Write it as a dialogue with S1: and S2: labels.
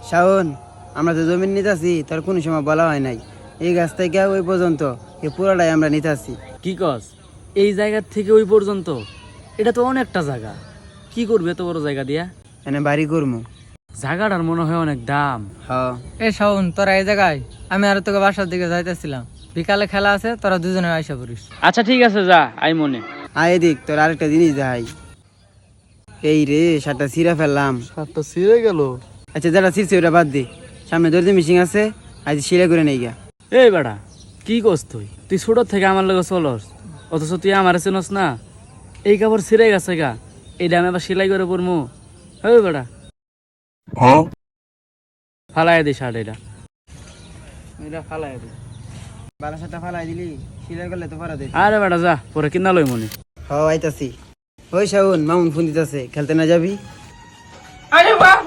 S1: শাওন, আমরা তো জমি নিতেছি, তোর কোনো সময় বলা হয় নাই। এই গাছ থেকে ওই পর্যন্ত এই পুরোটাই আমরা নিতেছি।
S2: কি কস? এই জায়গা থেকে ওই পর্যন্ত? এটা তো অনেকটা জায়গা। কি করবে এত বড় জায়গা দিয়া?
S1: এনে বাড়ি করবো।
S2: জায়গাটার মনে হয় অনেক দাম।
S1: হ,
S3: এ শাওন, তোরা এই জায়গায়, আমি আর তোকে বাসার দিকে যাইতেছিলাম। বিকালে খেলা আছে, তোরা দুজনে আইসা পড়িস।
S2: আচ্ছা ঠিক আছে, যা আই মনে।
S1: আয় এদিক, তোর আরেকটা জিনিস দেখাই। এই রে, শার্টটা ছিঁড়া ফেললাম।
S4: শার্টটা ছিঁড়ে গেল।
S1: আচ্ছা, যেটা ছিঁড়ছে ওটা বাদ দে। সামনে দর্জি মিশিং আছে, আজ সিলাই করে নেই গা।
S2: এই বেটা, কি করছ তুই? তুই ছোট থেকে আমার লগে চলস, অথচ তুই আমার চেনস না। এই কাপড় ছিঁড়ে গেছে গা, এইটা আমি আবার সেলাই করে পরমু? ওই বেটা, ফালাই দি শার্ট। এটা ফালাই দি।
S1: বালা শার্টটা ফালাই দিলি, সিলাই করলে তো পারা দে।
S2: আরে বেটা যা, পরে কিনা লই মনে।
S1: হ, আইতাছি। ওই শাওন, মামুন ফোন দিতেছে, খেলতে না যাবি?
S3: আরে বাহ,